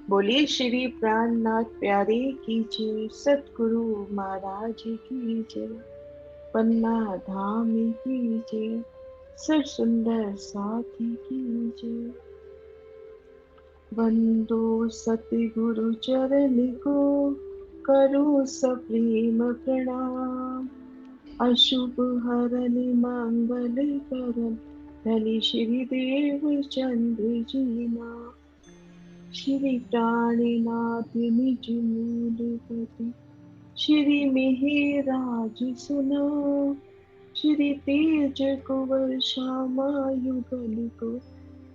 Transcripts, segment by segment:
बोलिए श्री प्राणनाथ प्यारे की जय, सतगुरु महाराज की जय, पन्ना धाम की जय, सर सुंदर साथी की जय। वंदो सतगुरु चरण को, करो सप्रेम प्रणाम। अशुभ हरन मंगल करन, धनी श्री देव चंद्र जी नाम। श्री प्राणनाथ निज मूलपति, श्री मिहिराज सुना। श्री तेज कुंवर श्यामा युगल को,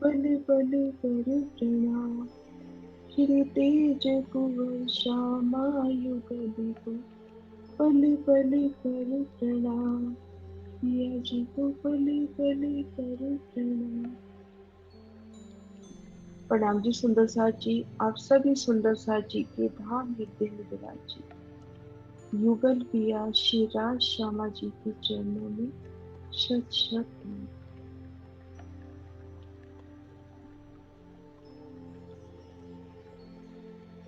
पल पल कर प्रणाम। श्री तेज कुंवर श्यामा युगल को, पल पल कर प्रणाम। पिया जी को पल पल कर प्रणाम। प्रणाम जी सुंदर साथ जी, आप सभी सुंदर साथ जी के धाम हृदय में विराजी युगल पिया श्री राज श्यामा जी के चरणों में शत शत नमन।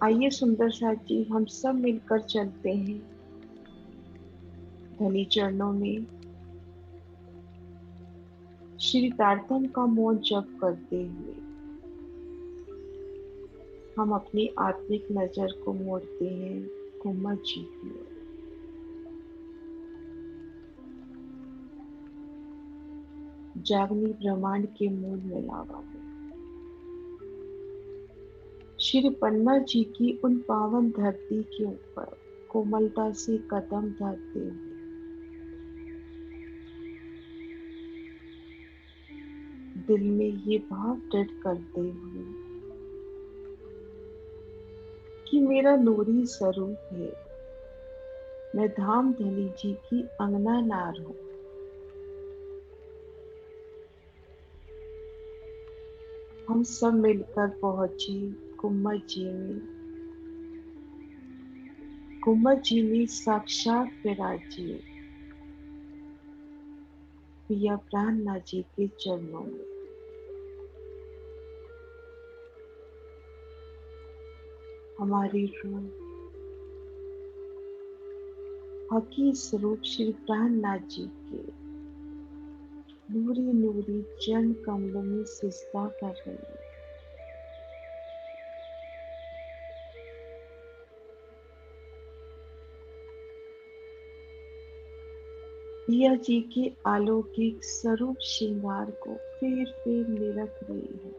आइए सुंदर साथ जी, हम सब मिलकर चलते हैं धनी चरणों में श्री तारतम का मौन जप करते हुए हम अपनी आत्मिक नजर को मोड़ते हैं कुमार जी की ओर। जागनी ब्रह्मांड के मूल में लावा में श्री पन्ना जी की उन पावन धरती के ऊपर कोमलता से कदम धरते हुए दिल में ये भाव दृढ़ करते हुए कि मेरा नूरी स्वरूप है, मैं धाम धनी जी की अंगना नार हूं। हम सब मिलकर पहुंचे कुम्मत जी में। कुम्मत जी में साक्षात विराजिए पिया प्राणनाथ जी के चरणों में। हमारी रूह हकी स्वरूप श्री प्राणनाथ जी के नूरी नूरी चरण कमलों में सिजदा कर रही है। पिया जी के अलौकिक स्वरूप श्रृंगार को फेर फेर निरख रही है।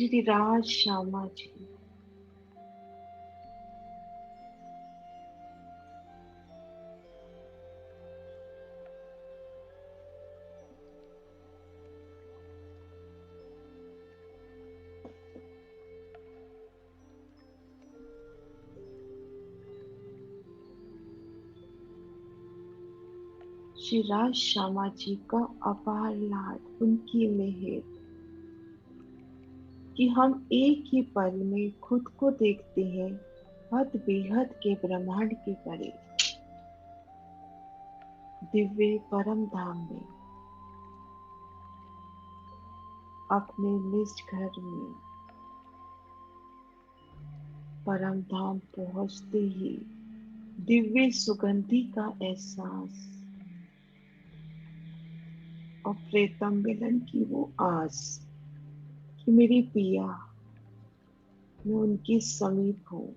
श्री राज श्यामा जी, श्री राज श्यामा जी का अपार लाड, उनकी मेहर कि हम एक ही पल में खुद को देखते हैं हद बेहद के ब्रह्मांड के परे दिव्य परम धाम में, अपने निज घर में। परम धाम पहुंचते ही दिव्य सुगंधि का एहसास और प्रेतम मिलन की वो आस कि मेरी पिया, मैं उनके समीप हूँ।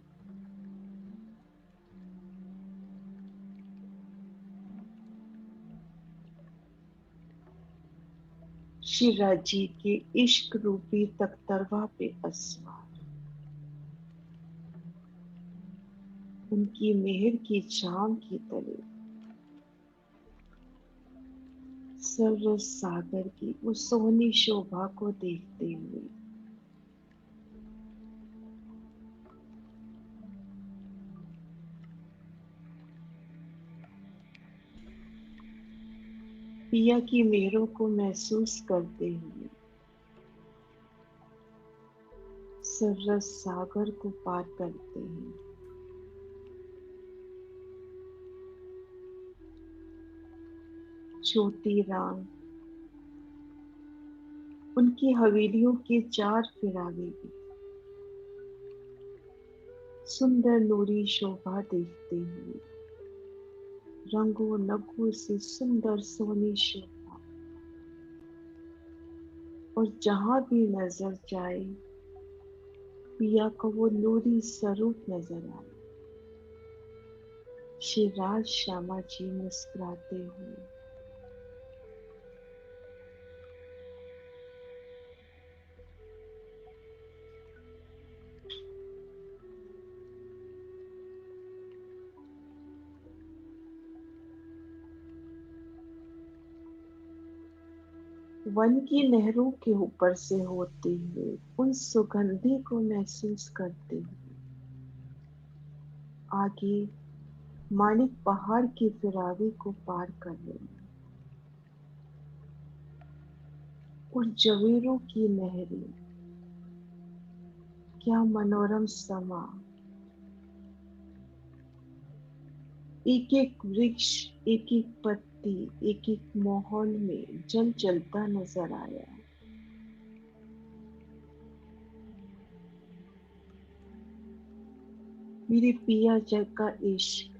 श्री राजी के इश्क रूपी तख्तरवा पे असवार, उनकी मेहर की छांव की तले सरस सागर की उस सोहनी शोभा को देखते हुए पिया की मेहरों को महसूस करते हुए सररस सागर को पार करते हैं। छोटी राम उनकी हवेलियों के चार फिरावे भी सुंदर नूरी शोभा देखते हुए रंगों नगों से सुंदर सोनी शोभा, और जहां भी नजर जाए पिया को वो नूरी स्वरूप नजर आए। श्री राज श्यामा जी मुस्कुराते हुए वन की नहरों के ऊपर से होते हुए उन सुगंधी को महसूस करते हुए आगे मानिक पहाड़ के फिरावे को पार कर लेना, और जवेरों की नहरें, क्या मनोरम समा, एक एक वृक्ष, एक एक पत्ती, एक एक माहौल में जल चलता नजर आया। मेरे पिया जग का इश्क,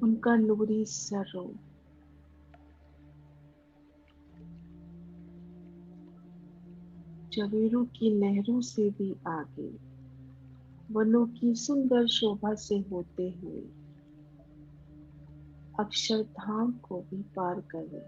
उनका नूरी सरो, जवेरों की नहरों से भी आगे वनों की सुंदर शोभा से होते हुए अक्षरधाम को भी पार करें।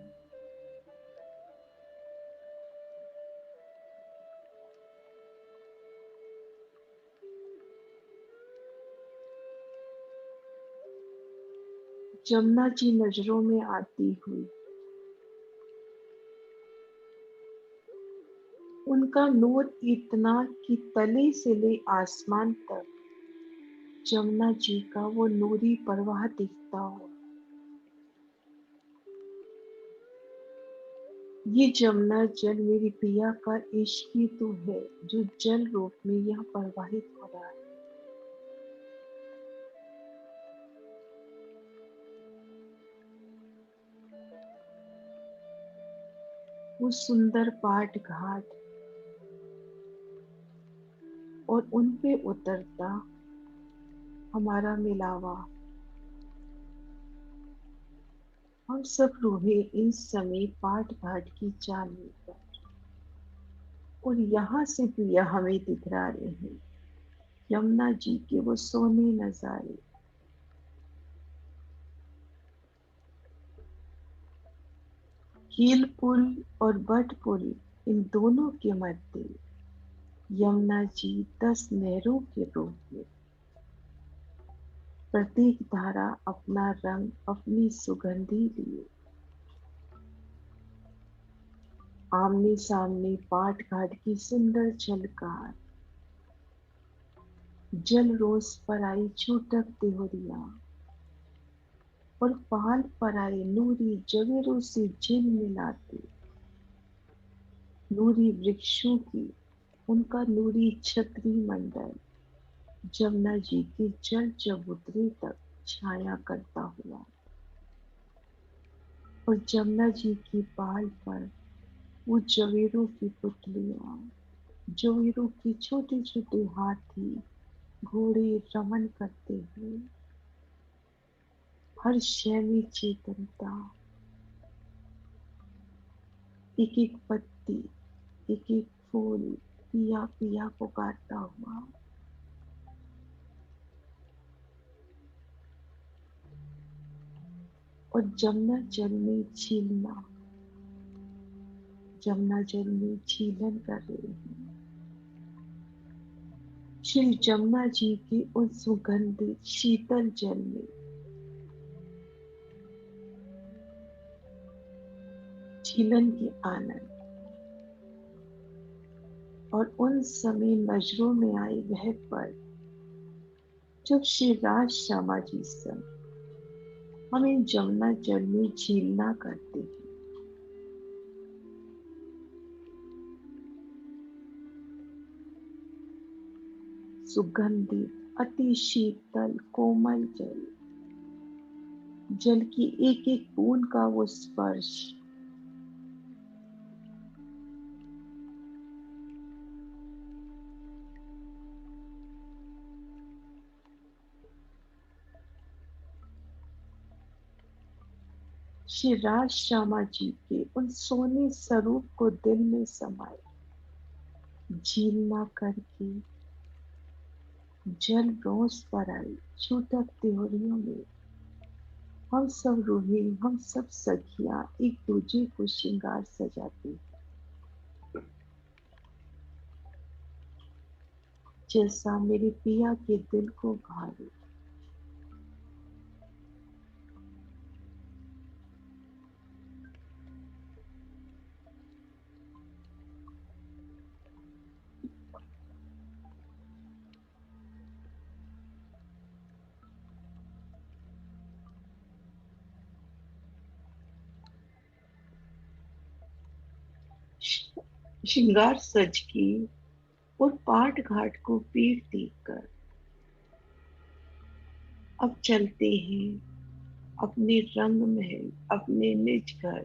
जमुना जी नजरों में आती हुई, उनका नूर इतना कि तले से ले आसमान तक जमुना जी का वो नूरी प्रवाह दिखता हो। ये जमुना जल मेरी पिया का इश्क ही तो है, जो जल रूप में यह प्रवाहित हो रहा है। वो सुंदर पाट घाट और उन पे उतरता हमारा मिलावा, हम सब रूहें इस समय पाट घाट की चांदनी पर, और यहाँ से पिया हमें दिखरा रहे हैं यमुना जी के वो सोने नजारे। कील पुल और बट पुल, इन दोनों के मध्य यमुना जी 10 नहरों के रूप में, प्रत्येक धारा अपना रंग, अपनी सुगंधी लिए आमने सामने पाट घाट की सुंदर झलकार, जल रोज पर आई छूटक देवरिया, और पाल पर आए नूरी जवेरों से झिल मिलाते नूरी वृक्षों की, उनका नूरी छतरी मंडल जमुना जी के जल चबूतरे तक छाया करता हुआ, और जमुना जी की पाल पर वो जवेरों की पुतलियां, जवेरों की छोटे छोटे हाथी घोड़े रमन करते हुए, हर शय में चेतनता, एक एक पत्ती, एक एक फूल पिया पिया पुकारता हुआ, और जमुना जल में झीलना, जमुना जल में झीलन कर रही है। श्री जमुना जी के उस सुगंधित शीतल जल में झीलन की आनंद, और उन समय नजरों में आई वह पल जब श्री राज श्यामा जी संग हम इन जमुना जल में झीलना करते हैं। सुगंधित अति शीतल कोमल जल, जल की एक एक बूंद का वो स्पर्श, श्री राज श्यामा जी के उन सोने स्वरूप को दिल में समाए, झीलना करके जल रोज पर आई छूटक त्योरियों में। हम सब रूहें, हम सब सखियां एक दूजे को श्रृंगार सजाती, जैसा मेरे पिया के दिल को भावे। श्रृंगार सज की और पाट घाट को पीठ देखकर अब चलते हैं अपने रंग महल, अपने निज घर।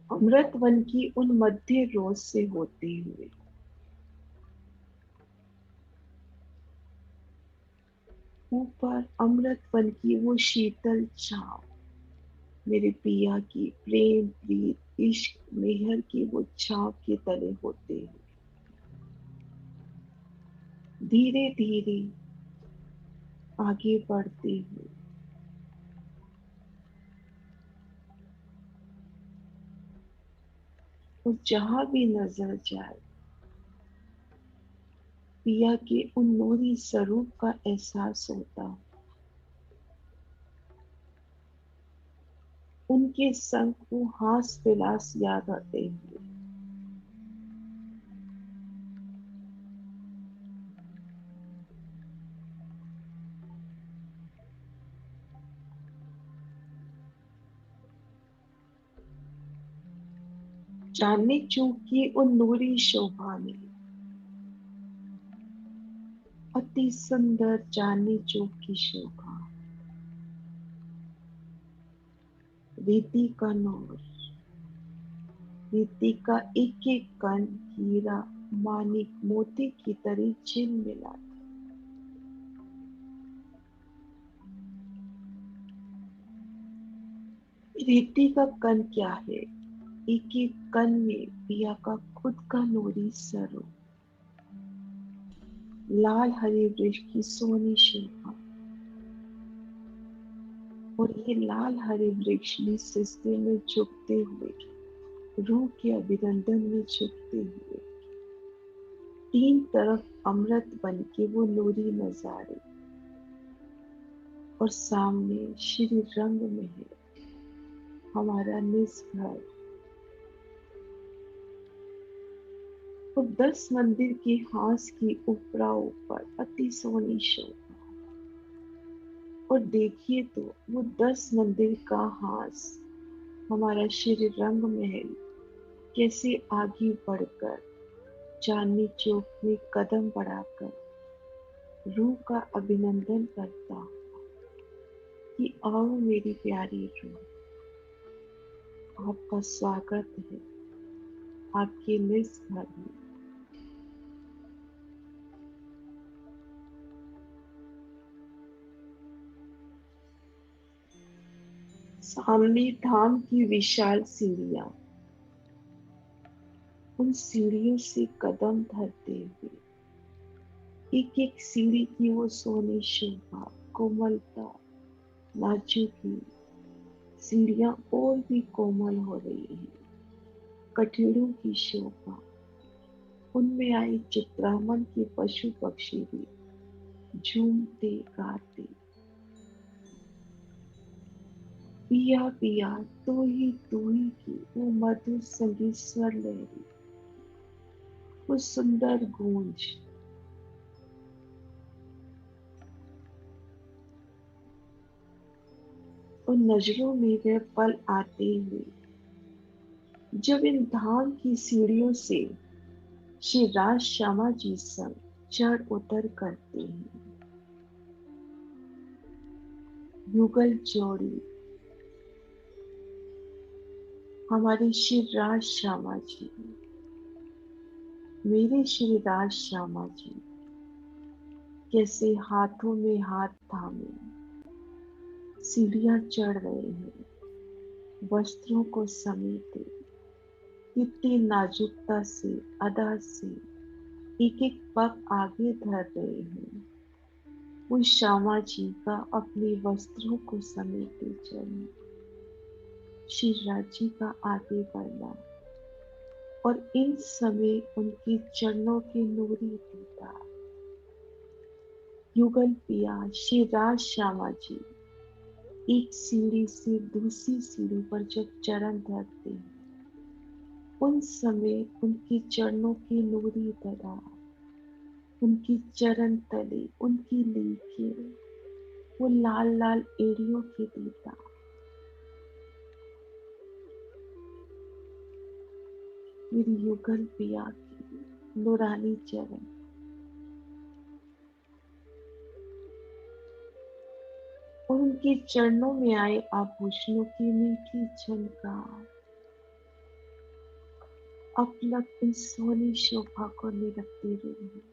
अमृत वन की उन मध्य रोज से होते हुए ऊपर अमृत वन की वो शीतल छांव, मेरे पिया की प्रेम प्रीत इश्क मेहर की वो छांव के तले होते हुए धीरे धीरे आगे बढ़ते हुए और जहां भी नजर जाए पिया के उन नूरी स्वरूप का एहसास होता, उनके संग वो हास विलास याद आते हुए चांदनी चौक की उन नूरी शोभा में, अति सुंदर चांदनी चौक की शोभा, रीति का नूर, रीति का एक एक कण हीरा मानिक मोती की तरह झिलमिला था। रीति का कण क्या है? एक एक कण में पिया का खुद का नूरी स्वरूप, लाल हरे वृक्ष की सोनी शोभा, और ये लाल हरे वृक्ष भी सिजदे में झुकते हुए, रूह के अभिनंदन में झुकते हुए, तीन तरफ अमृत बन के वो नूरी नजारे, और सामने श्री रंग में है हमारा निज घर। वो 10 मंदिर के हास की ऊपरा ऊपर अति सोनी शोभा, और देखिए तो वो 10 मंदिर का हास हमारा श्री रंग महल कैसे आगे बढ़कर चांदनी चौक में कदम बढ़ाकर रूह का अभिनंदन करता कि आओ मेरी प्यारी रूह, आपका स्वागत है आपके निज घर में। सामने धाम की विशाल सीढ़ियां, उन सीढ़ियों से कदम धरते हुए एक एक सीढ़ी की वो सोनी शोभा कोमलता नाजुकी, सीढ़ियां और भी कोमल हो रही हैं, कठिड़ों की शोभा, उनमें आई चित्रामन के पशु पक्षी भी झूमते गाते, पिया पिया तू ही की वो मधुर संगीत स्वर लहरी, वो सुंदर गूंज, उन नजरों में वह पल आते हुए जब इन धाम की सीढ़ियों से श्री राज श्यामा जी संग चढ़ उतर करते हैं। युगल जोड़ी हमारे श्री राज श्यामा जी, मेरे श्री राज श्यामा जी कैसे हाथों में हाथ थामे सीढ़ियां चढ़ रहे हैं, वस्त्रों को समेटे कितनी नाजुकता से, अदा से एक एक पग आगे धर रहे हैं। वो श्यामा जी का अपने वस्त्रों को समेटे चलना, श्री राज जी का आगे बढ़ना और इन समय उनके चरणों के नूरी दीदार। युगल पिया श्री राज श्यामा जी एक सीढ़ी से दूसरी सीढ़ी पर जब चरण धरते हैं, उन समय उनके चरणों की नूरी दरार, उनकी चरण तले, उनकी लीकें, वो लाल लाल एड़ियों की दीदार। मेरी युगल पिया की नूरानी चरण, और उनके चरणों में आए आभूषणों की मीठी झनकार अपलक इन सोनी शोभा को निरखती रही है।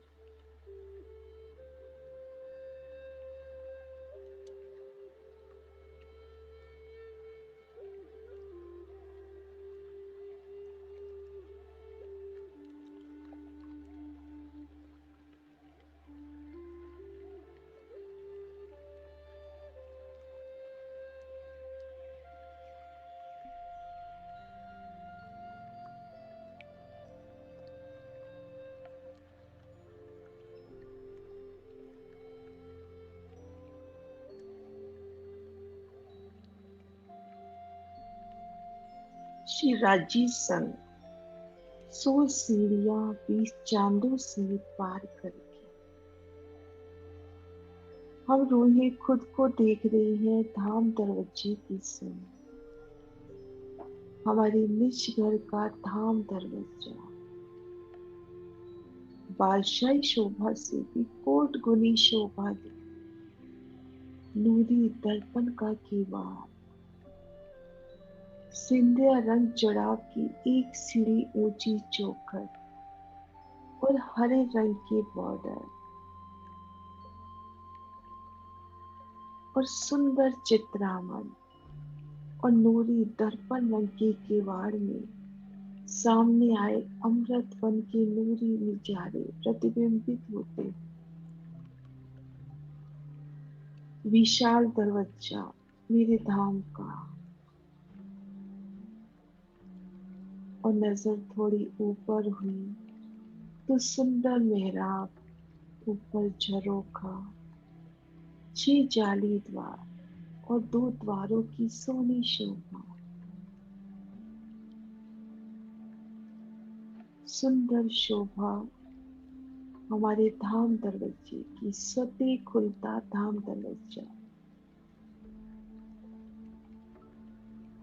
श्री राजी संग 100 सीढ़ियां 20 चांदों से पार करके हम रूहे खुद को देख रहे हैं धाम दरवाजे की संग, हमारे निज घर का धाम दरवाजा बादशाही शोभा से भी कोट गुनी शोभा दे, नूरी दर्पण का किवाड़, सिंधिया रंग जड़ाव की एक सीढ़ी ऊंची चौखट और हरे रंग के बॉर्डर और सुंदर चित्रामन और नूरी दर्पण रंग के किवाड़ में सामने आए अमृत वन के नूरी नजारे प्रतिबिंबित होते। विशाल दरवाजा मेरे धाम का, और नजर थोड़ी ऊपर हुई तो सुंदर मेहराब, ऊपर झरोखा, 6 जाली द्वार और 2 द्वारों की सोनी शोभा, सुंदर शोभा हमारे धाम दरवाजे की, स्वतः खुलता धाम दरवाजा।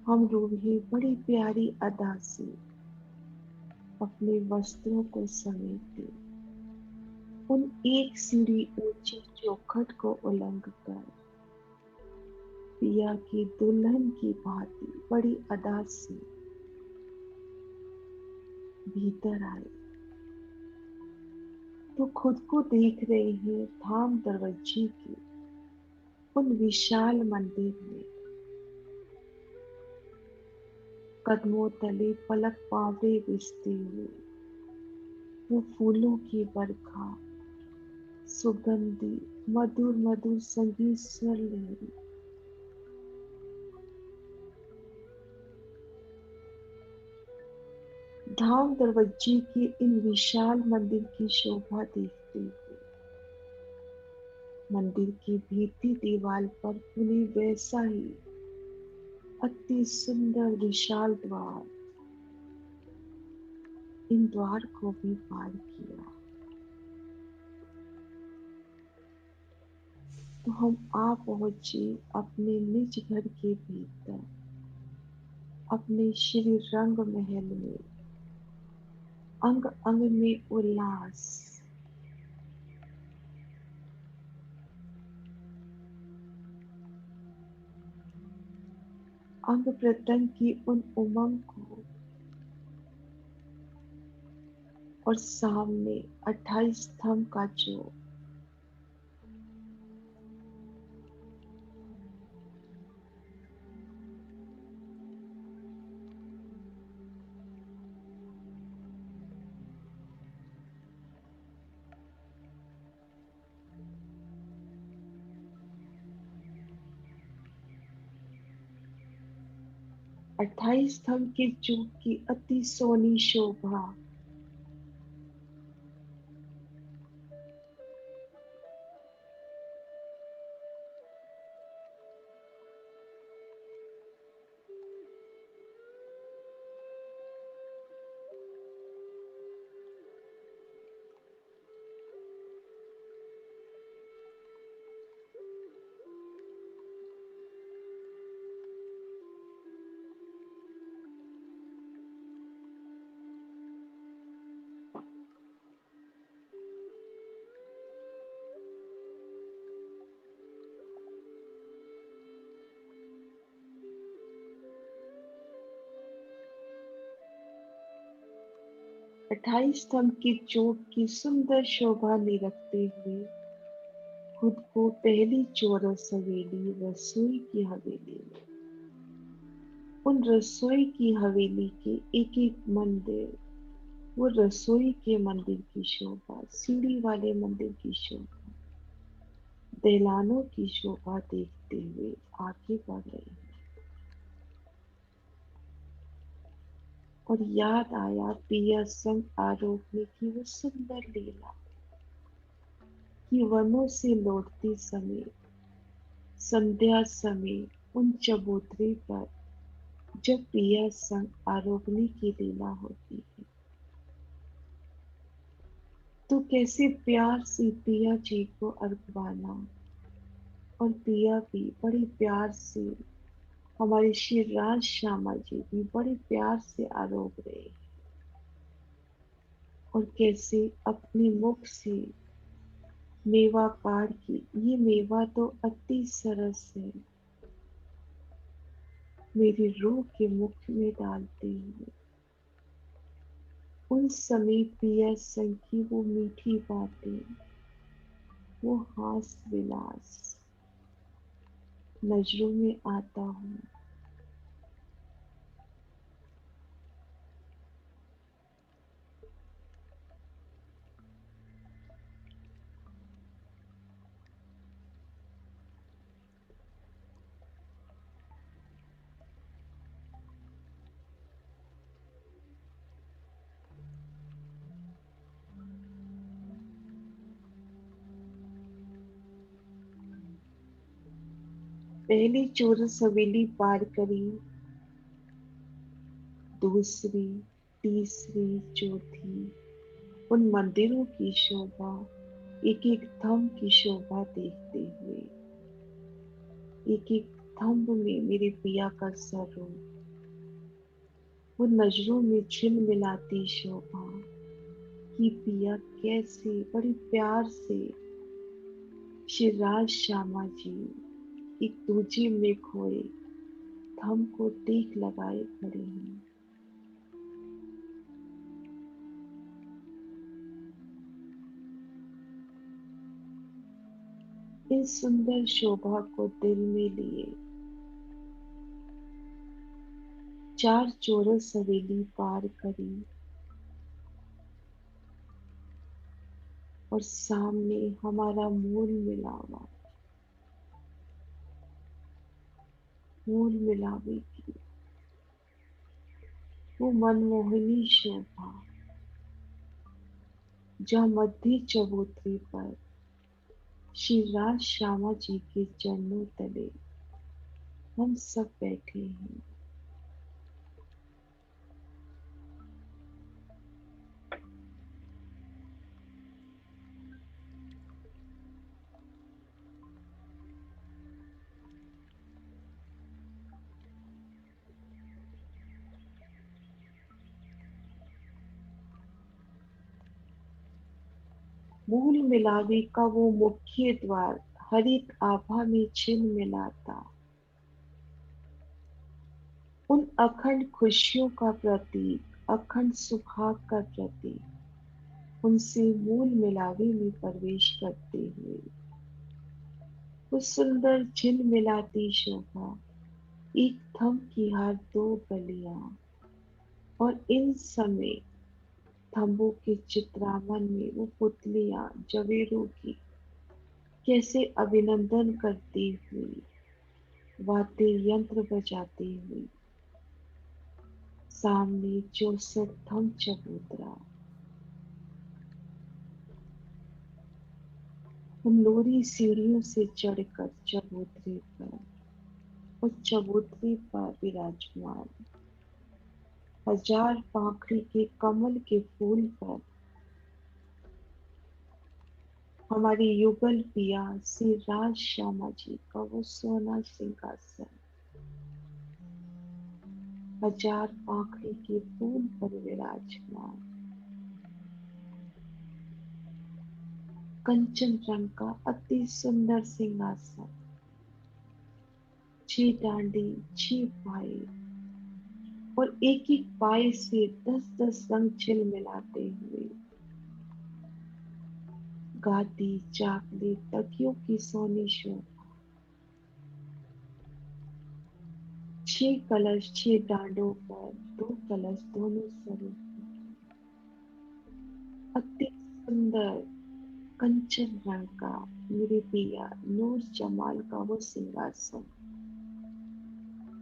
हम रूहे बड़ी प्यारी अदा से अपने वस्त्रों को समेटे उन एक सीढ़ी ऊंची चौखट को उलंघ कर पिया की दुल्हन की भांति बड़ी अदा से भीतर आए तो खुद को देख रहे हैं धाम दरवाजे के उन विशाल मंदिर में, कदमों तले पलक पावड़े बिछते हुए वो फूलों की बरखा, सुगंधी मधुर मधुर संगीत स्वर लहरी। धाम दरवाजे के इन विशाल मंदिर की शोभा देखते हुए मंदिर की भीती दीवार पर पुने वैसा ही अति सुंदर विशाल द्वार, इन द्वार को भी पार किया। तो हम आ पहुंचे अपने निज घर के भीतर, अपने श्री रंग महल में, अंग अंग में उल्लास, अंग प्रत्यंग की उन उमंग को, और सामने 28 स्तंभ का जो 28 स्तंभ के चूक की अति सोनी शोभा, अट्ठाईस स्तंभ की चोट की सुंदर शोभा निरखते हुए खुद को पहली चौरस हवेली रसोई की हवेली में, उन रसोई की हवेली के एक एक मंदिर, वो रसोई के मंदिर की शोभा, सीढ़ी वाले मंदिर की शोभा, दहलानों की शोभा देखते हुए आगे बढ़ रहे हैं। और याद आया पिया संग आरोपने की वो सुंदर लीला, कि वनों से लौटते समय, संध्या समय, उन चबूतरे पर जब पिया संग आरोपने की लीला होती है, तो कैसे प्यार से पिया जी को अर्घवाना, और पिया भी बड़े प्यार से, हमारे श्री राज श्यामा जी भी बड़े प्यार से आरोप रहे हैं, और कैसे अपने मुख से मेवा काढ़ के, ये मेवा तो अति सरस है, मेरी रूह के मुख में डालते हुए, उन समय पिया संग की वो मीठी बातें, वो हास विलास नजरों में आता हूँ। पहली चौरस हवेली पार करी, दूसरी, तीसरी, चौथी, उन मंदिरों की शोभा, एक एक थंब की शोभा देखते हुए, एक एक थंब में मेरे पिया का स्वरूप, वो नजरों में झिलमिलाती शोभा, कि पिया कैसे बड़े प्यार से श्री राज श्यामा जी एक दूजे में खोए थंब को देख लगाए खड़े हैं। इस सुंदर शोभा को दिल में लिए चार चौरस हवेली पार करी, और सामने हमारा मूल मिलावे की वो मनमोहनी शोभा, जहाँ मध्य चबूतरे पर श्री राज श्यामा जी के चरणों तले हम सब बैठे हैं। मूल मिलावे का वो मुख्य द्वार हरित आभा में छिन मिलाता, उन अखंड खुशियों का प्रतीक, अखंड सुहाग का प्रतीक, उनसे मूल मिलावे में प्रवेश करते हुए उस सुंदर झिलमिलाती शोभा, एक थम की हार दो गलियां, और इन समय थंबों के चित्रावन में वो पुतलियां जवेरों की कैसे अभिनंदन करती हुई, वाद्य यंत्र बजाती हुई, सामने 64 थम चबूतरा, उन लोरी सीढ़ियों से चढ़कर चबूतरे पर, उस चबूतरे पर विराजमान हजार पाखड़ी के कमल के फूल पर हमारी युगल पिया श्री राज श्यामा जी का वो सोना सिंहासन, हजार पाखड़ी के फूल पर विराजमान, कंचन रंग का अति सुंदर सिंहासन, 6 डांडी, 6 पाए, और एक एक पाए से 10-10 रंग झिलमिलाते हुए, गादी, चाकली, तकियों की सोनी शोभा, 6 कलश 6 डांडों पर, 2 कलश दोनों स्वरूप में, अति सुंदर कंचन रंग का मेरे पिया नूर जमाल का वो सिंहासन,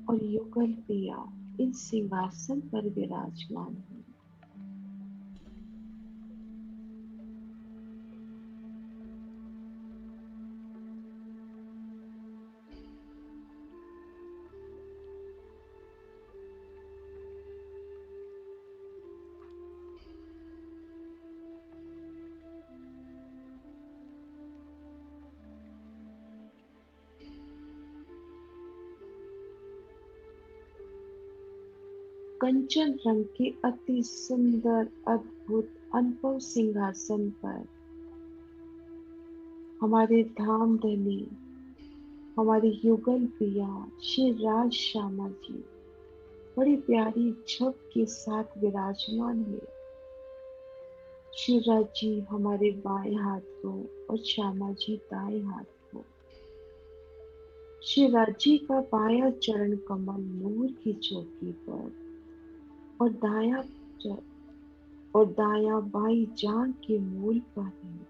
और युगल पिया इन सिंहासन पर विराजमान है। कंचन रंग के अति सुंदर अद्भुत अनुभव सिंहासन पर हमारे धाम धनी, हमारी युगल पिया श्री राज श्यामा जी बड़ी प्यारी झप के साथ विराजमान है। श्री राज जी हमारे बाएं हाथ को और श्यामा जी दाएं हाथ को, श्री राज जी का बायां चरण कमल नूर की चौकी पर, और दायां बाई जांग के मूल पर है,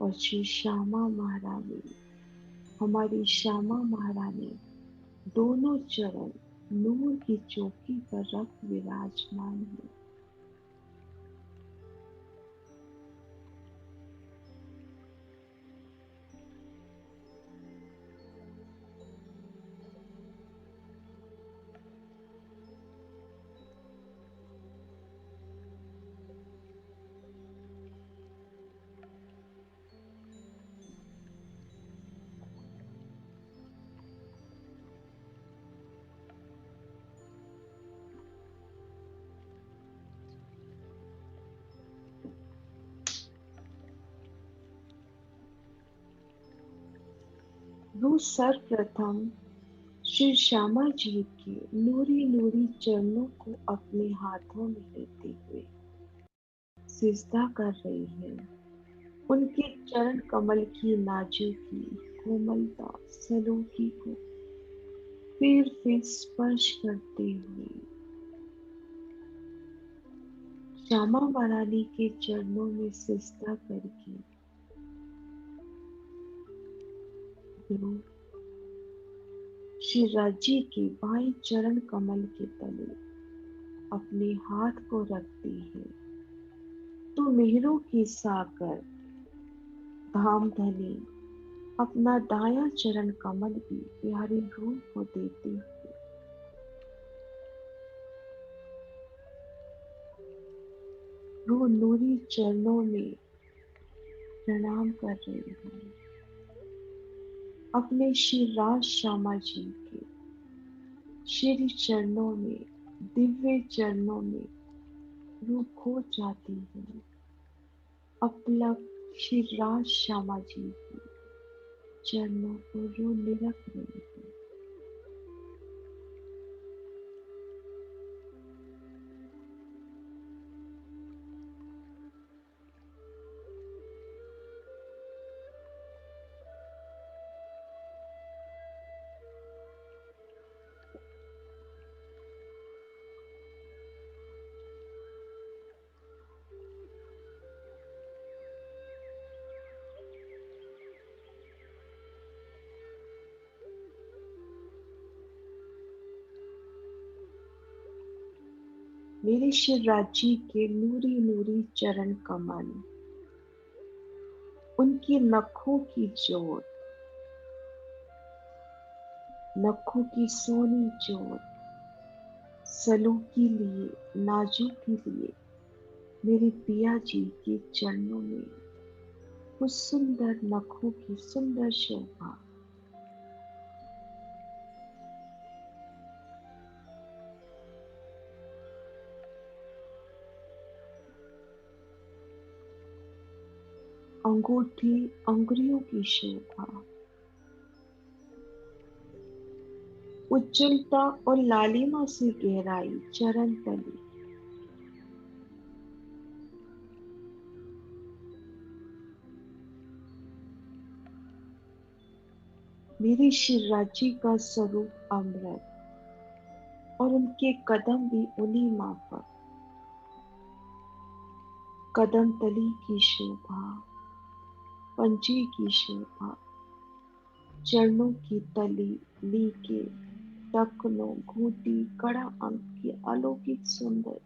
और श्री श्यामा महारानी, हमारी श्यामा महारानी दोनों चरण नूर की चौकी पर रख विराजमान है। वो सर्वप्रथम श्री श्यामा जी के नूरी नूरी चरणों को अपने हाथों में लेते हुए सिजदा कर रही है। उनके चरण कमल की नाजुकी, कोमलता, सलोकी को पैर से स्पर्श करते हुए श्यामा महारानी के चरणों में सिजदा करके गुरु श्री राजी के बाएं चरण कमल के तले अपने हाथ को रखती है, तो मेहरों की साकर धाम धनी अपना दायां चरण कमल भी प्यारी रूह को देते हुए वो नूरी चरणों में प्रणाम कर रही है। अपने श्री राज श्यामा जी के श्री चरणों में, दिव्य चरणों में रूह खो जाती है। अपलक श्री राज श्यामा जी के चरणों को रो निरख रही है। मेरे श्री राज जी के नूरी नूरी चरण कमल, उनकी नखों की जोत, नखों की सोनी जोत, सलूकी लिए नाजुकी लिए मेरे पिया जी के चरणों में उस सुंदर नखों की सुंदर शोभा। अंगूठी अंगुरियों की शोभा, उज्जवलता और लालिमा से गहराई चरण तले। मेरे श्री राज जी का स्वरूप अमृत और उनके कदम भी उन्हीं माफक। कदम तली की शोभा, पंजे की शोभा, चरणों की तली लीके टखनों घूटी कड़ा अंक की अलौकिक सुंदर।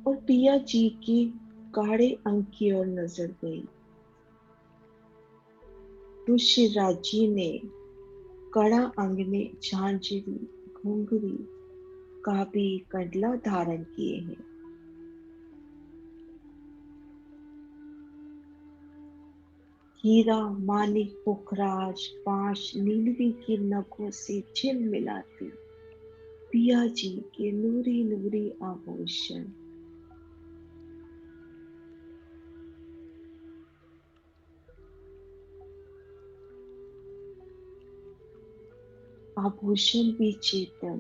और पिया जी की गाढ़े अंक की ओर नजर गई तो श्री राज जी ने कड़ा अंग में झांझरी घुंघरी का भी कंडला धारण किए हैं। हीरा मानिक पुखराज पांच नीलवी की नखों से झिलमिलाती पिया जी के नूरी नूरी आभूषण। आभूषण भी चेतन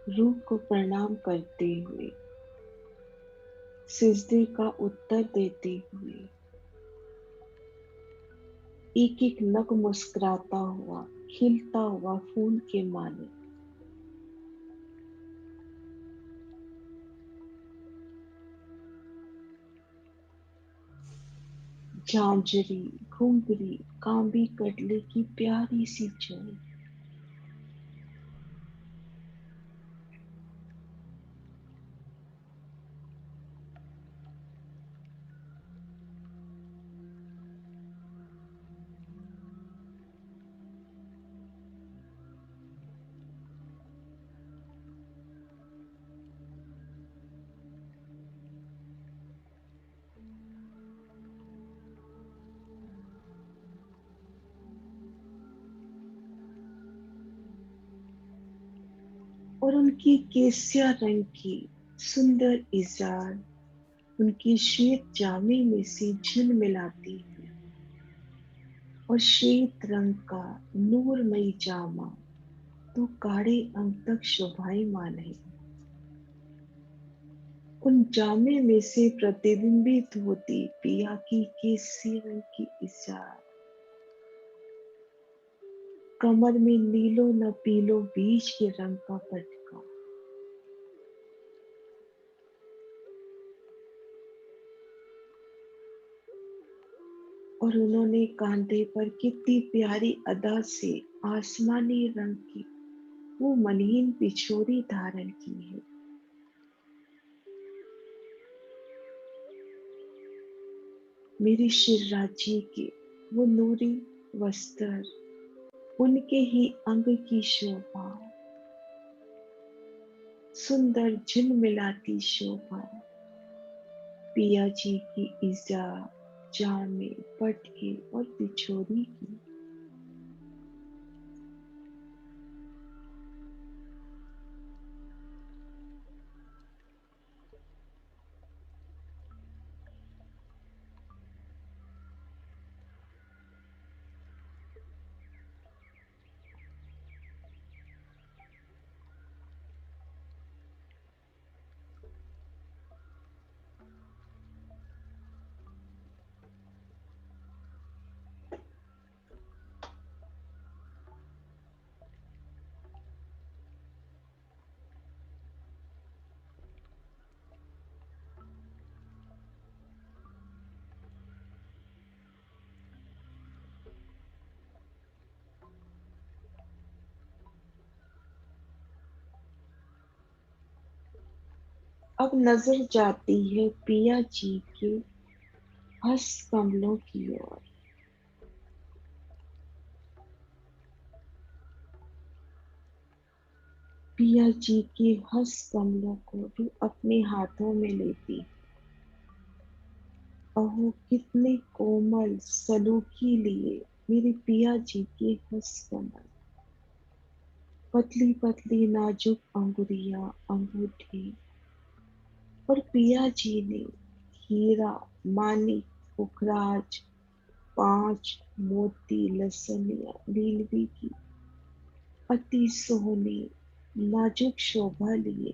रूप को प्रणाम करते हुए, सिजदे का उत्तर देते हुए, एक एक नग मुस्कुराता हुआ खिलता हुआ फूल के माने। झांझरी घुंघरी कांबी कटले की प्यारी सी चोट। और उनकी केसिया रंग की सुंदर इजार उनकी श्वेत जामे में से झिलमिलाती है और श्वेत रंग का नूरमयी जामा तो गाढ़े अंक तक शोभायमान है। उन जामे में से प्रतिबिंबित होती पिया की केसरी रंग की इजार, कमर में नीलो न पीलो बीज के रंग का पटका, और उन्होंने कांधे पर कितनी प्यारी अदा से आसमानी रंग की वो मलिन पिछोरी धारण की है। मेरी शिवराज जी के वो नूरी वस्त्र, उनके ही अंग की शोभा, सुंदर झिलमिलाती शोभा, पिया जी की इज़ा, जामे, पटके और पिछोरी की। अब नजर जाती है पिया जी के हस्त कमलों की ओर। पिया जी के हस्त कमलों को भी अपने हाथों में लेती। अहो कितने कोमल सलूकी लिए मेरे पिया जी के हस्त कमल, पतली पतली नाजुक अंगुरियां, अंगूठे, और पिया जी ने हीरा, मानिक, पुखराज, पांच मोती, लसनिया, नीलवी की अति सोहनी नाजुक शोभा लिए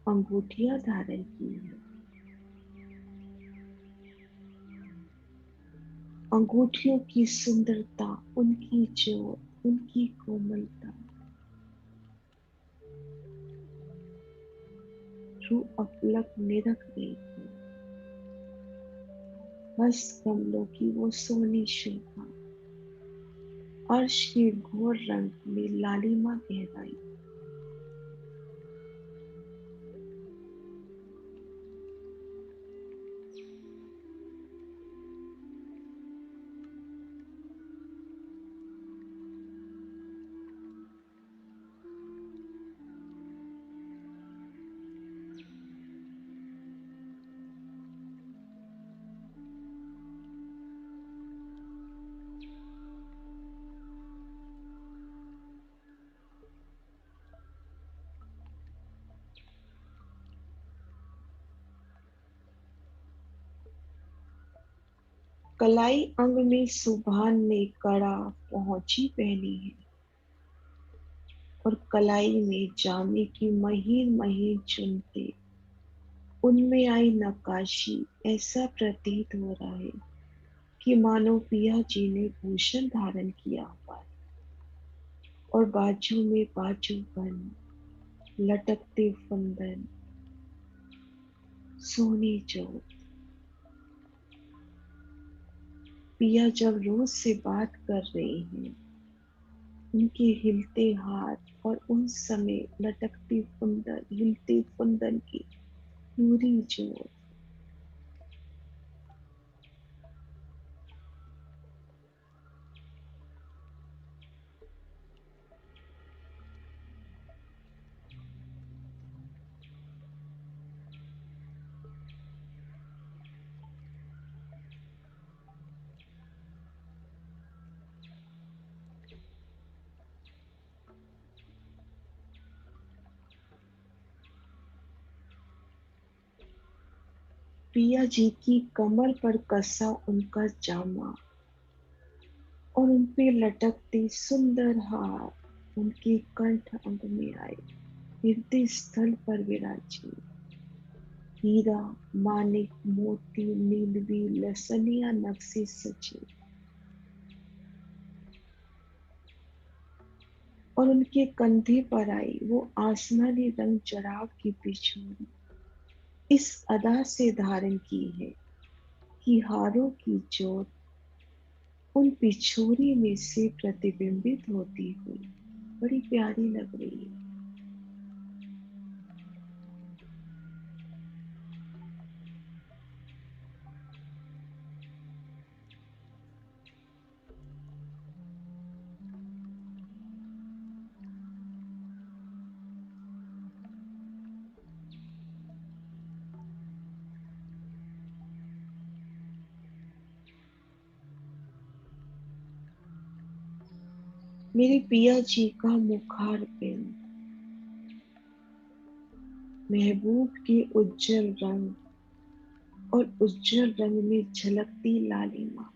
अंगूठियां धारण की है। अंगूठियों की सुंदरता, उनकी जोत, उनकी कोमलता, रूह अपलक निरख गई थी। हस्त कमलों की वो सोनी शोभा, अर्श के घोर रंग में लालिमा गहराई। कलाई अंग में सुभान ने कड़ा पहुंची पहनी है, और कलाई में जामे की महीन महीन चुनते, उनमें आई नक्काशी। ऐसा प्रतीत हो रहा है कि मानो पिया जी ने भूषण धारण किया हुआ है, और बाजू में बाजू बंद, लटकते फंदन, सोनी जोत। पिया जब रोज से बात कर रहे हैं, उनके हिलते हाथ और उन समय लटकती फुंदन, हिलते फुंदन की पूरी जोत। पिया जी की कमर पर कसा उनका जामा, और उनपे लटकते सुंदर हार उनके कंठ अंग में आए, हृदय स्थल पर विराजी। हीरा, मानिक, मोती, नीलवी, लसनिया नक्शे सजे, और उनके कंधे पर आई वो आसमानी रंग जराब की पिछोरी, इस अदा से धारण की है कि हारों की जोत उन पिछोरी में से प्रतिबिंबित होती हुई बड़ी प्यारी लग रही है। मेरे पिया जी का मुखार बिंद, महबूब के उज्जवल रंग और उज्जवल रंग में झलकती लालिमा,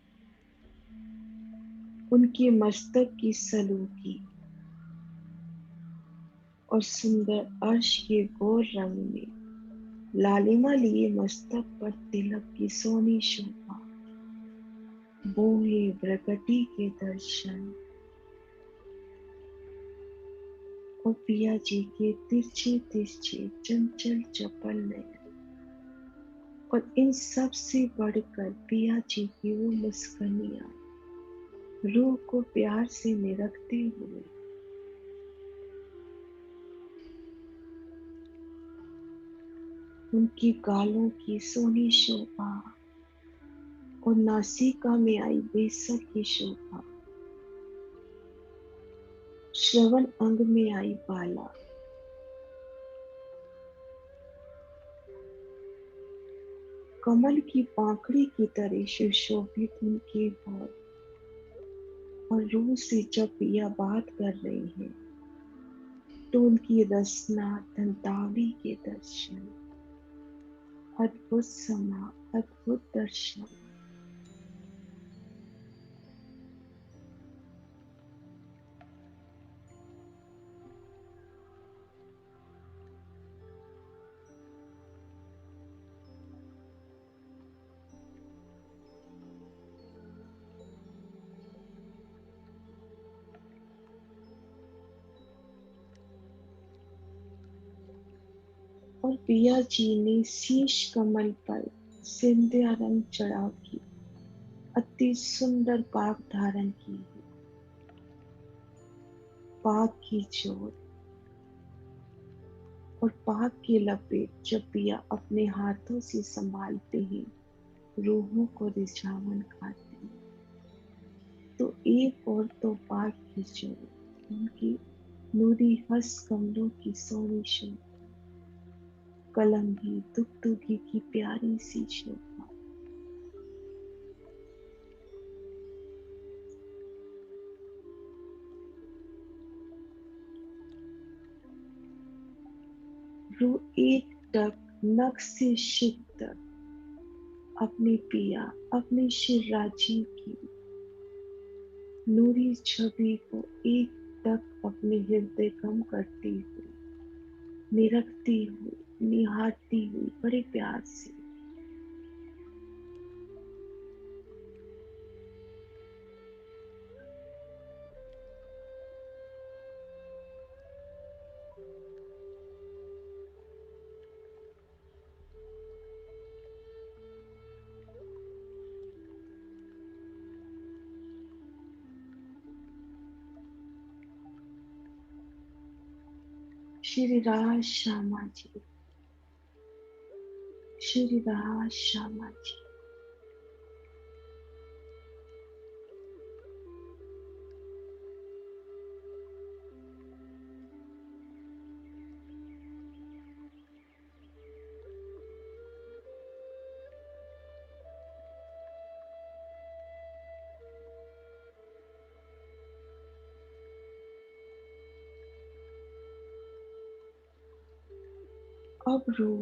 उनके मस्तक की सलूकी और सुंदर अर्श के गोर रंग में लालिमा लिए मस्तक पर तिलक की सोनी शोभा, बोहे प्रगति के दर्शन और पिया जी के तिरछे तिरछे चंचल चपल नयन, और इन सब से बढ़कर पिया जी की वो मुस्कानियां रूह को प्यार से निरखते हुए, उनकी गालों की सोनी शोभा और नासिका में आई बेसर की शोभा, श्रवण अंग में आई बाला, कमल की पाखड़ी की तरह सुशोभित उनके होंठ, और रूह से जब पिया बात कर रही है तो उनकी रसना दंतावली के दर्शन, अद्भुत समा, अद्भुत दर्शन। और पिया जी ने शीश कमल पर सिंधिया रंग चढ़ाव की अति सुंदर पाग धारण की है। पाग की चोट और पाग की लपेट जब पिया अपने हाथों से संभालते हैं, रूहों को रिझावन खाते हैं, तो एक और तो पाग की चोट, उनकी नूरी हंस कमलों की सोनी शोभा, कलंगी दुगदुगी की प्यारी सी शोभा, रू एक टक नख से शिक तक अपने पिया, अपने शिव राजीव की नूरी छवि को एक टक अपने हृदय गम करती हुई, निरखती हुई, निहारती हुई बड़े प्यार से। श्री राज श्यामा जी, श्री राज श्यामा जी। अब रू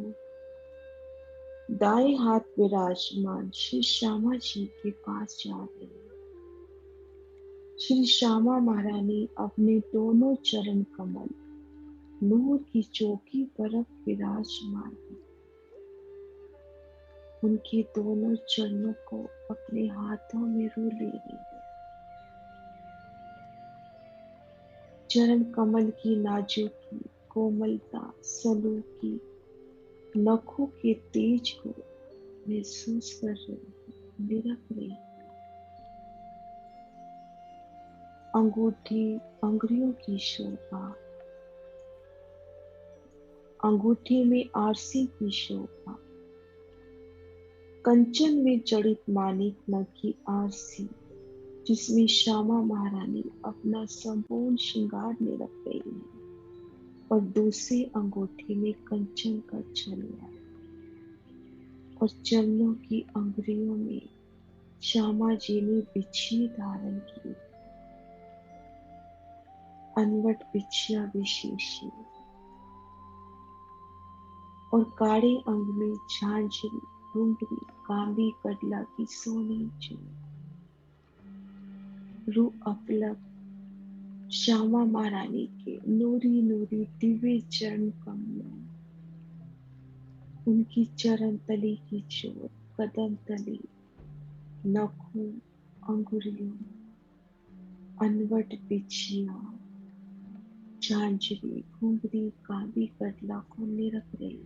दाएं हाथ विराजमान श्री श्यामा जी के पास जा रही है। श्री श्यामा महारानी अपने दोनों चरण कमल नूर की चौकी पर अब विराजमान है। उनके दोनों चरणों को अपने हाथों में रू ले रही है। चरण कमल की नाजुकी, कोमलता, सलूकी, नखों के तेज को महसूस कर रही है, निरख रही है। अंगूठी अंगुरियों की शोभा, अंगूठी में आरसी की शोभा, कंचन में जड़ित मानिक नग की आरसी, जिसमें श्यामा महारानी अपना संपूर्ण श्रृंगार में रख गई है, और दूसरी अंगूठी में कंचन का छल्ला, और चरणों की अंगुलियों में श्यामा जी ने बिछी धारण की, अनवट बिछिया विशेषी, और काड़े अंग में झांझरी घुंघरी कांबी कडला की सोनी चूड़ी, रू अपलक श्यामा महारानी के नूरी नूरी दिव्य चरण कमलों, उनकी चरण तली की चोट कदम तली, नखों अंगुलियों अनवट बिछिया झांझरी घुंघरी कांबी कडला को निरख रही।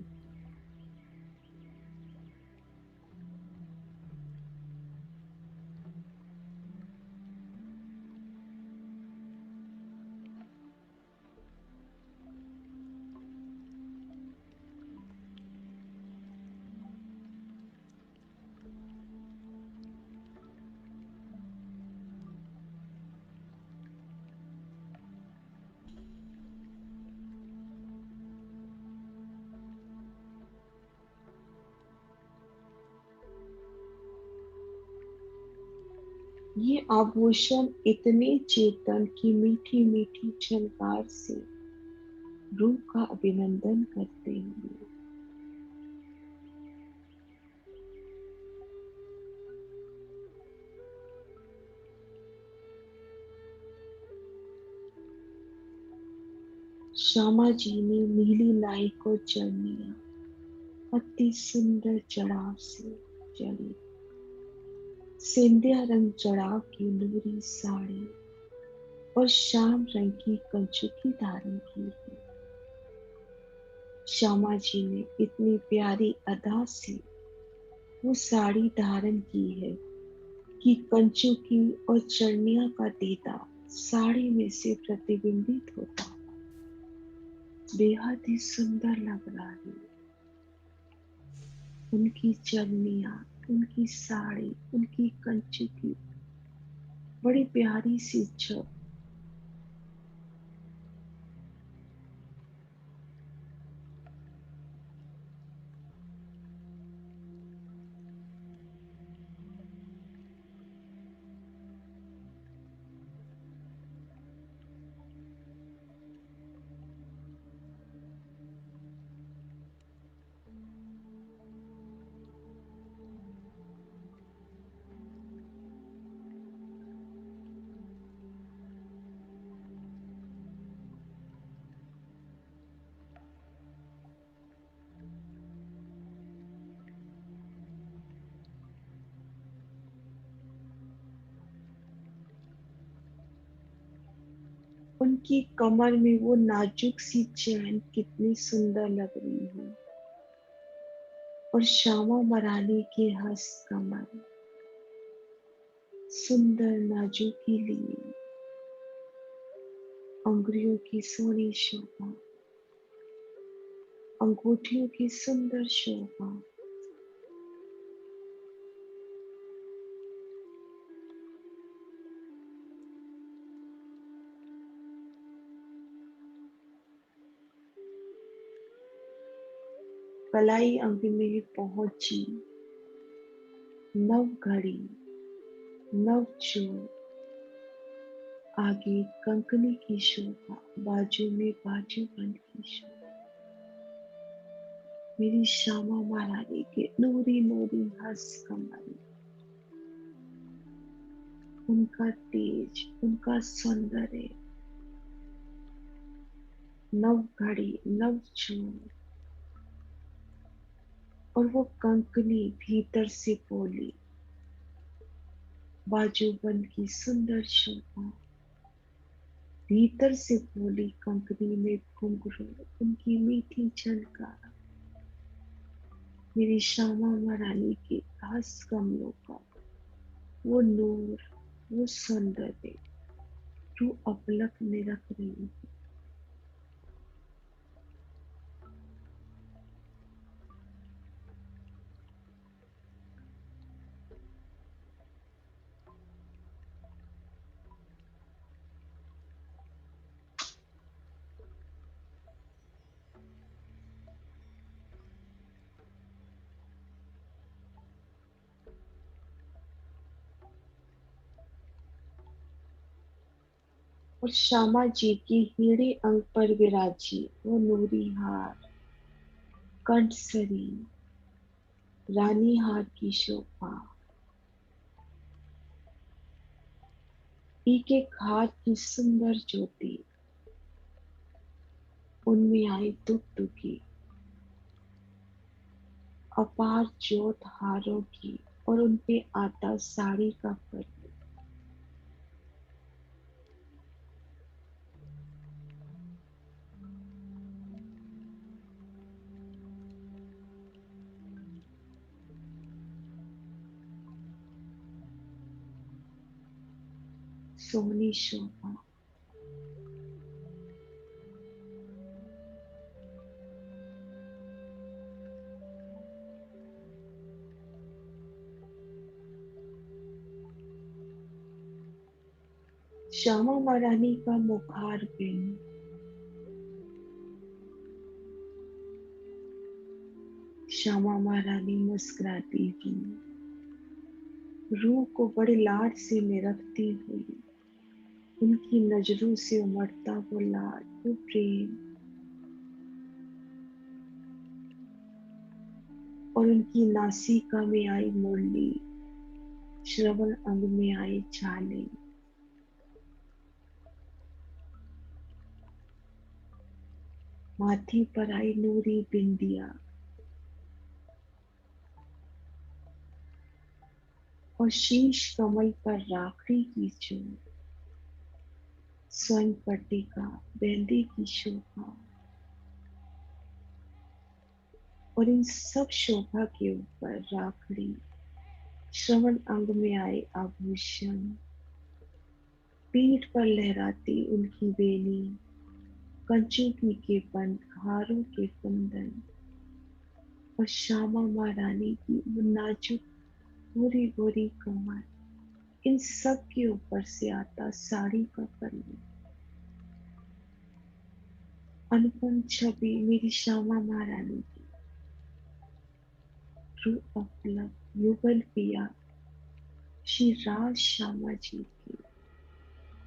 ये आभूषण इतने चेतन की मीठी मीठी झनकार से रूह का अभिनंदन करते हुए श्यामा जी ने नीली नाई को चढ़निया अति सुंदर चढ़ाव से चढ़ी, सिंधिया रंग चढ़ाव की नूरी साड़ी और श्याम रंग की कंचुकी धारण की है। श्यामा जी ने इतनी प्यारी अदा से वो साड़ी धारण की है कि कंचुकी और चरनिया का देदा साड़ी में से प्रतिबिंबित होता, बेहद ही सुंदर लग रहा है। उनकी चरनिया, उनकी साड़ी, उनकी कंचुकी बड़ी प्यारी सी छप, उनकी कमर में वो नाजुक सी चैन कितनी सुंदर लग रही है, और श्यामा महारानी के हस्त कमर सुंदर नाजुकी लिए, अंगुरियों की सोनी शोभा, अंगूठियों की सुंदर शोभा, कलाई अंग में पहुंची नव घड़ी नव चूड़, आगे कंकनी की शोभा, बाजू में बाजूबंद की शोभा, मेरी श्यामा महारानी के नूरी नूरी हस्त कमर, उनका तेज, उनका सौंदर्य, नव घड़ी नव चूड़, और वो कंकनी भीतर से पोली, बाजूबंद की सुंदर शोभा, भीतर से पोली कंकनी में घुंघरू, उनकी मीठी झनकार, मेरी श्यामा महारानी के हस्त कमलों का वो नूर, वो सौंदर्य, रू अपलक में रख रही हूँ। और श्यामा जी की हीरे अंग पर विराजी वो नूरी हार, कंठसरी रानी हार की शोभा, एक एक हार की सुंदर ज्योति, उनमें आई दुखी अपार ज्योत हारों की, और उनपे आता साड़ी का पर्व। सोनी शोभा। श्यामा महारानी का मुखार बिन, श्यामा महारानी मुस्कुराती हुई, रूह को बड़े लाड से निरखती हुई, उनकी नजरों से उमड़ता वो लाड, वो प्रेम, और उनकी नासिका में आई मुरली, श्रवण अंग में आई छाले, माथी पर आई नूरी बिंदिया, और शीश कमल पर राखड़ी की चूम, स्वर्ण पट्टिका मेहंदी की शोभा, और इन सब शोभा के ऊपर राखड़ी, श्रवण अंग में आए आभूषण, पीठ पर लहराती उनकी बेनी, कंचुकी के बंद हारों के कुंदन, और श्यामा महारानी की वो नाजुक गोरी गोरी कमर, इन सब के ऊपर से आता साड़ी का पल्लू। अनुपम छवि मेरी श्यामा महारानी की, रू अपलक युगल पिया श्री राज श्यामा जी की,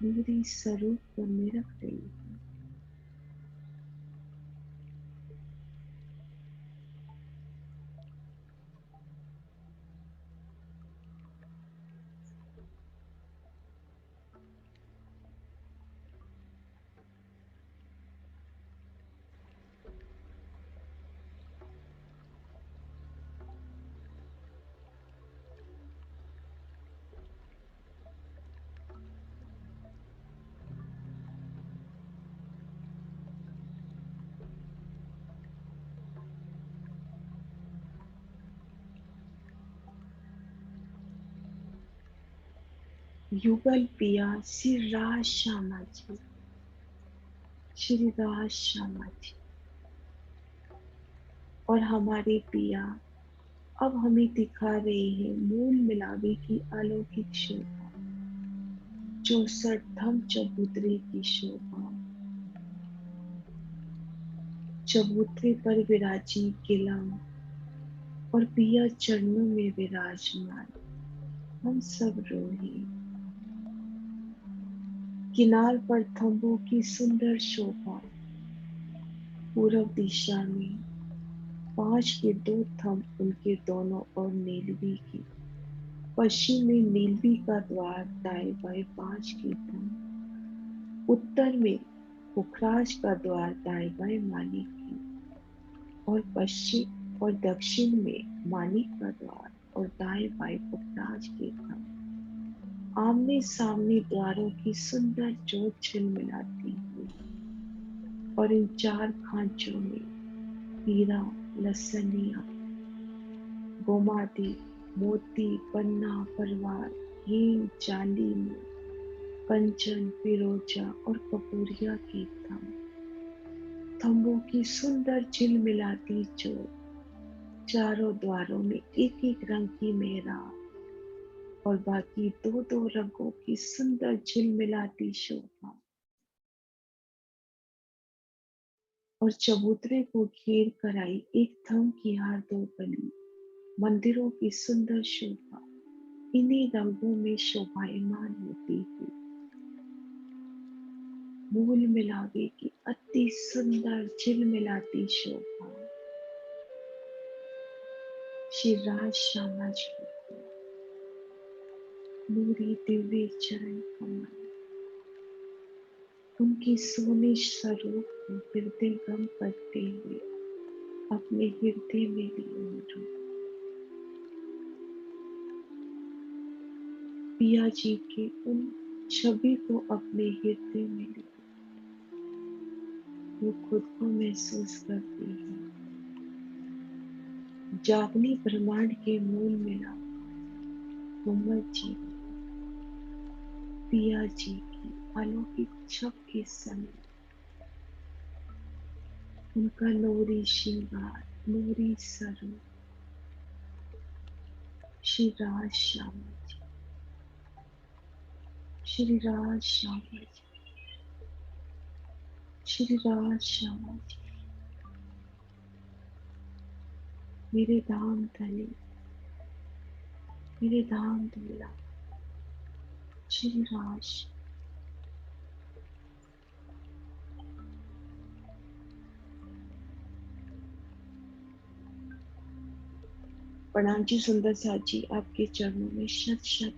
नूरी स्वरूप को निरख रही हूँ। युगल पिया श्री राज श्यामा जी, श्री राज श्यामा जी, और हमारे पिया अब हमें दिखा रहे हैं मूल मिलावे की अलौकिक शोभा, 64 धम चबूतरे की शोभा, चबूतरे पर विराजी गिलम, और पिया चरणों में विराजमान, हम सब रोहे, किनार पर थंबों की सुंदर शोभा, पूर्व दिशा में 5 के 2 थंब उनके दोनों ओर नीलवी की, पश्चिम में नीलवी का द्वार, दाएं बाएं 5 के थंब, उत्तर में पुखराज का द्वार, दाएं बाएं मानिक की, और पश्चिम और दक्षिण में मानिक का द्वार, और दाएं बाएं पुखराज के थंब, आमने सामने द्वारों की सुंदर जोत झिलमिलाती हुई, और इन 4 खांचों में हीरा, लसनिया, गोमादि, मोती, पन्ना, परवार, हींग, चांदी में कंचन, फिरोजा और कपूरिया की थम, थम्बों की सुंदर झिलमिलाती चोट, चारों द्वारों में एक एक रंग की मेहराब और बाकी दो दो रंगों की सुंदर झिलमिलाती शोभा, और चबूतरे को घेर कर आई एक थम की हार दो गली, मंदिरों की सुंदर शोभा इन्हीं रंगों में शोभायमान होती हुई, मूल मिलावे की अति सुंदर झिलमिलाती शोभा, श्री राज श्यामा जी को नूरी दिव्य चरण कमल, उनकी सोने स्वरूप को हृदय गम करते हुए अपने हृदय में लिए उठो। पिया जी के उन छवि को अपने हृदय में लिए वो खुद को महसूस करती है जागनी ब्रह्मांड के मूल मिला मोहम्मद जी, पिया जी की अलौकिक छप के समय उनका नूरी श्रृंगार, नूरी स्वरूप, श्री राज श्यामा जी, श्री राज श्यामा जी, श्री राज श्यामा जी, मेरे धाम धनी, मेरे धाम दूल्हा, श्री राज। प्रणाम जी सुंदर साथ जी, आपके चरणों में शत शत